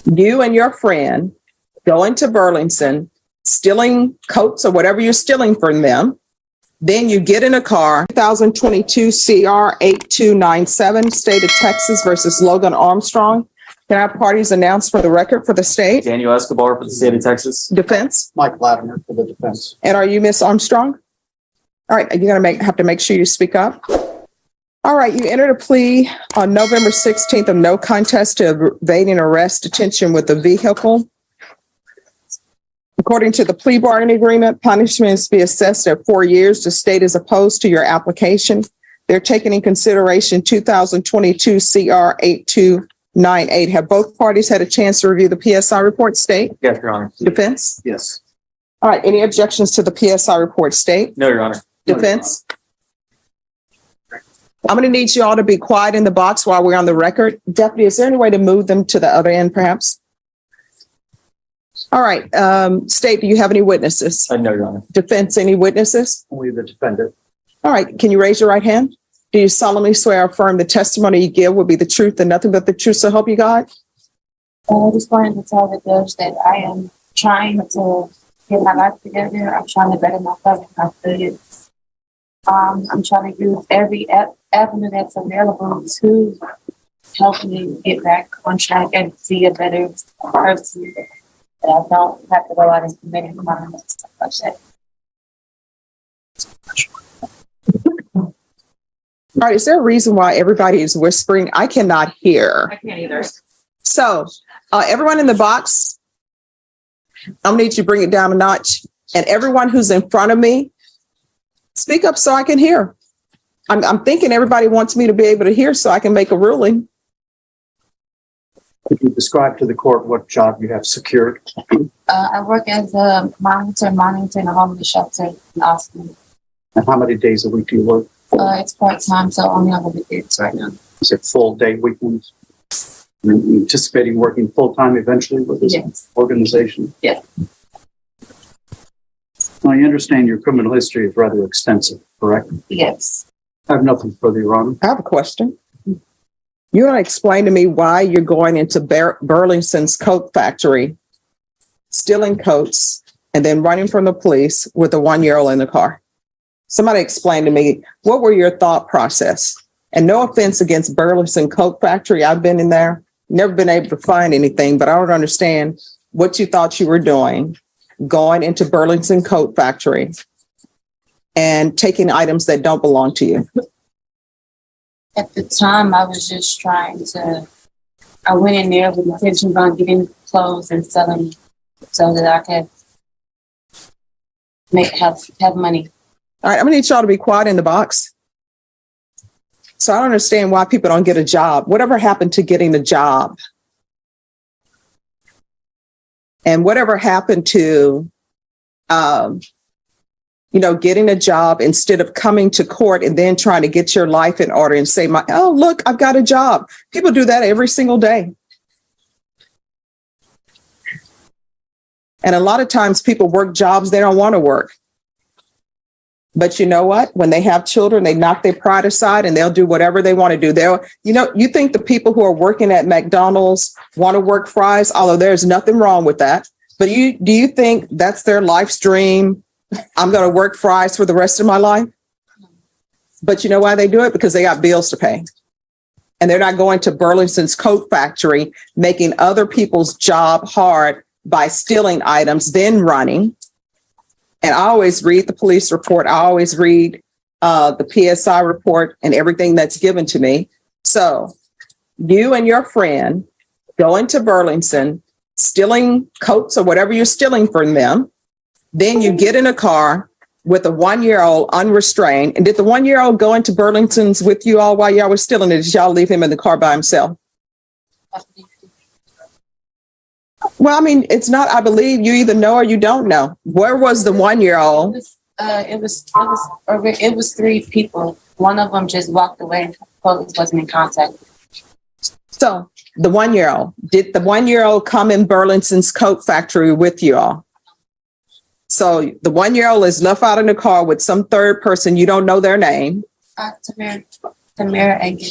You and your friend go into Burlington, stealing coats or whatever you're stealing from them. Then you get in a car, 2022 CR 8297, State of Texas versus Logan Armstrong. Can I have parties announced for the record for the state? Daniel Escobar for the state of Texas. Defense? Mike Lavender for the defense. And are you Miss Armstrong? All right, you're going to have to make sure you speak up. All right, you entered a plea on November 16th of no contest to evading arrest, detention with a vehicle. According to the plea bargaining agreement, punishments be assessed at 4 years. The state is opposed to your application. They're taking in consideration 2022 CR 8298. Have both parties had a chance to review the PSI report, state? Yes, Your Honor. Defense? Yes. All right, any objections to the PSI report, state? No, Your Honor. Defense? I'm going to need you all to be quiet in the box while we're on the record. Deputy, is there any way to move them to the other end, perhaps? All right, state, do you have any witnesses? No, Your Honor. Defense, any witnesses? Only the defendant. All right, can you raise your right hand? Do you solemnly swear or affirm the testimony you give will be the truth and nothing but the truth, so help you God? I just wanted to tell the judge that I am trying to get my life together. I'm trying to better myself and my studies. I'm trying to use every avenue that's available to help me get back on track and be a better person. That I don't have to go out and commit crimes and stuff like that. All right, is there a reason why everybody is whispering? I cannot hear. I can't either. So, everyone in the box, I'm gonna need you to bring it down a notch. And everyone who's in front of me, speak up so I can hear. I'm thinking everybody wants me to be able to hear so I can make a ruling. Could you describe to the court what job you have secured? I work as a monitor in a homeless shelter in Austin. And how many days a week do you work? It's part-time, so only on the weekends right now. Is it full day weekends? You're anticipating working full-time eventually with this Yes. organization? Yes. Now, I understand your criminal history is rather extensive, correct? Yes. I have nothing further, Your Honor. I have a question. You want to explain to me why you're going into Burlington's coat factory, stealing coats, and then running from the police with a 1-year-old in the car? Somebody explain to me, what were your thought process? And no offense against Burlington Coat Factory. I've been in there, never been able to find anything, but I don't understand what you thought you were doing, going into Burlington Coat Factory and taking items that don't belong to you. At the time, I was just trying to, I went in there with the intention on getting clothes and selling so that I could have money. All right, I'm gonna need y'all to be quiet in the box. So I don't understand why people don't get a job. Whatever happened to getting a job? And whatever happened to, getting a job instead of coming to court and then trying to get your life in order and say, oh, look, I've got a job. People do that every single day. And a lot of times people work jobs they don't want to work. But you know what? When they have children, they knock their pride aside and they'll do whatever they want to do. You think the people who are working at McDonald's want to work fries, although there's nothing wrong with that. But do you think that's their life's dream? I'm going to work fries for the rest of my life. But you know why they do it? Because they got bills to pay. And they're not going to Burlington's coat factory, making other people's job hard by stealing items, then running. And I always read the police report. I always read the PSI report and everything that's given to me. So you and your friend go into Burlington, stealing coats or whatever you're stealing from them. Then you get in a car with a 1-year-old unrestrained. And did the 1-year-old go into Burlington's with you all while y'all were stealing it? Did y'all leave him in the car by himself? Well, I mean, it's not, I believe, you either know or you don't know. Where was the 1-year-old? It was 3 people. One of them just walked away and police wasn't in contact. So the 1-year-old, did the 1-year-old come in Burlington's coat factory with you all? So the 1-year-old is left out in the car with some third person. You don't know their name. Tamara Agin.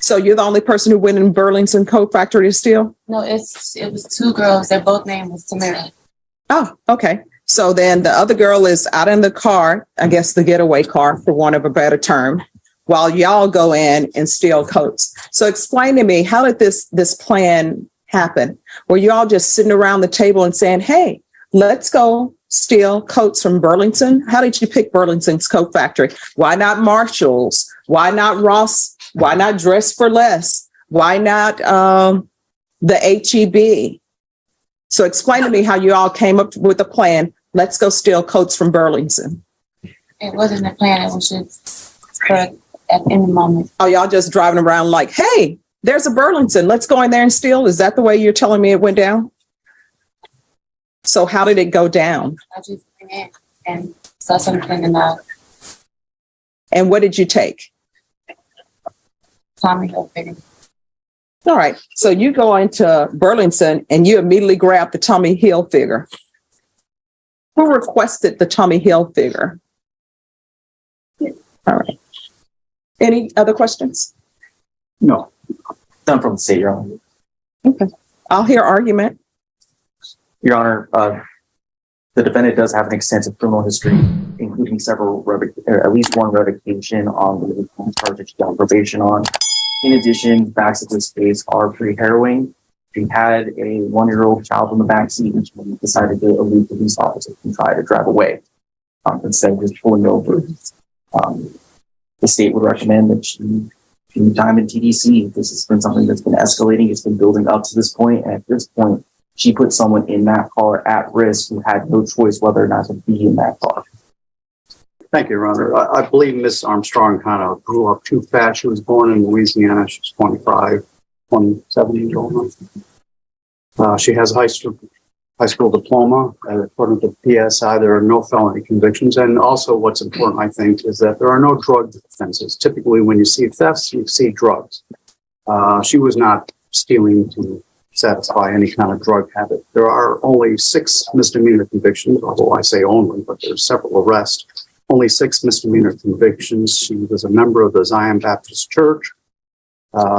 So you're the only person who went in Burlington Coat Factory to steal? No, it was two girls. Their both name was Samira. Oh, okay. So then the other girl is out in the car, I guess the getaway car, for want of a better term, while y'all go in and steal coats. So explain to me, how did this plan happen? Were you all just sitting around the table and saying, hey, let's go steal coats from Burlington? How did you pick Burlington's Coat Factory? Why not Marshall's? Why not Ross? Why not Dress for Less? Why not the HEB? So explain to me how you all came up with a plan. Let's go steal coats from Burlington. It wasn't a plan. It was just at any moment. Oh, y'all just driving around like, hey, there's a Burlington. Let's go in there and steal. Is that the way you're telling me it went down? So how did it go down? I just went in and saw something in the And what did you take? Tommy Hilfiger. All right. So you go into Burlington and you immediately grab the Tommy Hilfiger. Who requested the Tommy Hilfiger? All right. Any other questions? No. None from the state, Your Honor. Okay. I'll hear argument. Your Honor, the defendant does have an extensive criminal history, including several, at least one revocation on the charge that she got probation on. In addition, facts of this case are pre-harrowing. She had a 1-year-old child in the backseat and she decided to elude police officers and try to drive away instead of just pulling over. The state would recommend that she do time in TDC. This has been something that's been escalating. It's been building up to this point. And at this point, she put someone in that car at risk who had no choice whether or not to be in that car. Thank you, Your Honor. I believe Miss Armstrong kind of grew up too fast. She was born in Louisiana. She's 25, 27 years old. She has a high school diploma. According to PSI, there are no felony convictions. And also what's important, I think, is that there are no drug offenses. Typically, when you see thefts, you see drugs. She was not stealing to satisfy any kind of drug habit. There are only 6 misdemeanor convictions, although I say only, but there's several arrests. Only 6 misdemeanor convictions. She was a member of the Zion Baptist Church.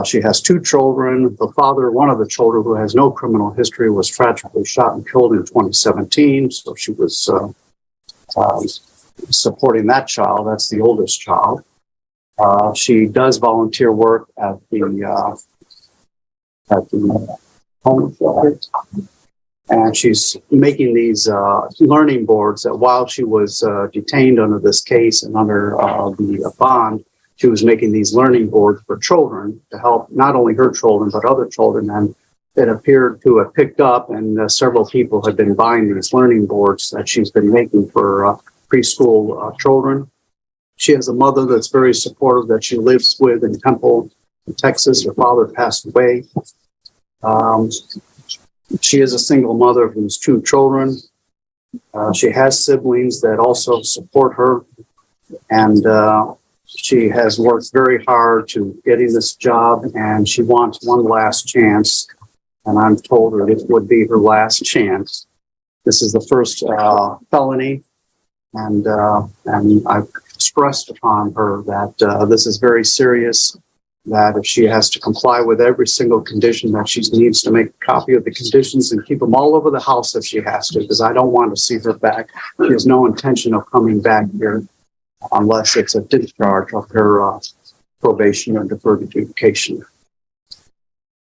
She has 2 children. The father, one of the children who has no criminal history, was tragically shot and killed in 2017. So she was supporting that child. That's the oldest child. She does volunteer work at the home shelter. And she's making these learning boards that while she was detained under this case and under the bond, she was making these learning boards for children to help not only her children, but other children. And it appeared to have picked up, and several people have been buying these learning boards that she's been making for preschool children. She has a mother that's very supportive that she lives with in Temple, Texas. Her father passed away. She is a single mother of these 2 children. She has siblings that also support her. And she has worked very hard to getting this job, and she wants one last chance. And I'm told her this would be her last chance. This is the first felony. And I've stressed upon her that this is very serious, that if she has to comply with every single condition, that she needs to make a copy of the conditions and keep them all over the house if she has to, because I don't want to see her back. She has no intention of coming back here unless it's a discharge of her probation or deferred adjudication.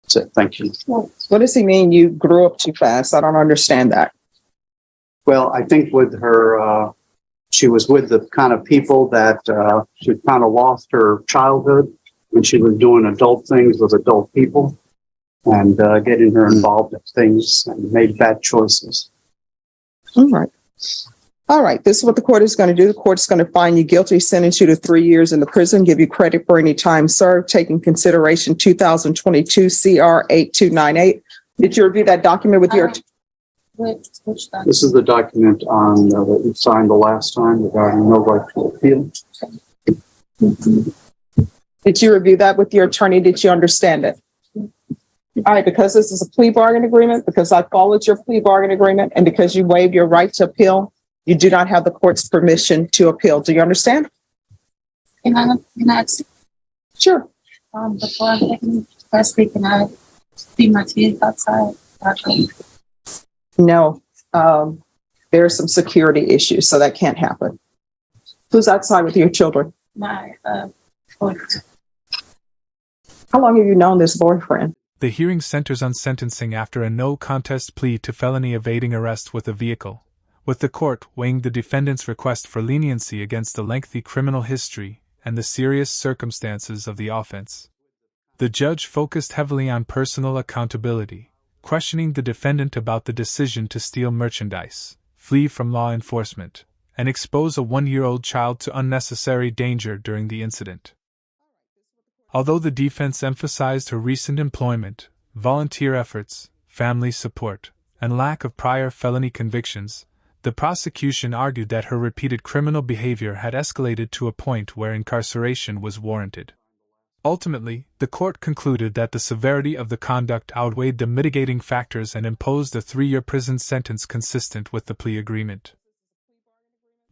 That's it. Thank you. What does he mean you grew up too fast? I don't understand that. Well, I think with her, she was with the kind of people that she kind of lost her childhood when she was doing adult things with adult people and getting her involved in things and made bad choices. All right. All right. This is what the court is going to do. The court is going to find you guilty, sentence you to 3 years in the prison, give you credit for any time served, taking consideration 2022 CR 8298. Did you review that document with your... Which document? This is the document on that you signed the last time regarding no right to appeal. Did you review that with your attorney? Did you understand it? All right, because this is a plea bargain agreement, because I followed your plea bargain agreement, and because you waived your right to appeal, you do not have the court's permission to appeal. Do you understand? Can I ask? Sure. before I'm taking custody, can I see my kids outside? No, there are some security issues, so that can't happen. Who's outside with your children? My boyfriend. How long have you known this boyfriend? The hearing centers on sentencing after a no-contest plea to felony evading arrest with a vehicle, with the court weighing the defendant's request for leniency against the lengthy criminal history and the serious circumstances of the offense. The judge focused heavily on personal accountability, questioning the defendant about the decision to steal merchandise, flee from law enforcement, and expose a 1-year-old child to unnecessary danger during the incident. Although the defense emphasized her recent employment, volunteer efforts, family support, and lack of prior felony convictions, the prosecution argued that her repeated criminal behavior had escalated to a point where incarceration was warranted. Ultimately, the court concluded that the severity of the conduct outweighed the mitigating factors and imposed a 3-year prison sentence consistent with the plea agreement.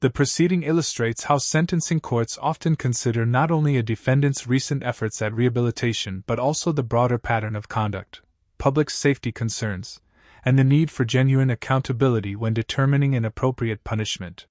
The proceeding illustrates how sentencing courts often consider not only a defendant's recent efforts at rehabilitation but also the broader pattern of conduct, public safety concerns, and the need for genuine accountability when determining an appropriate punishment.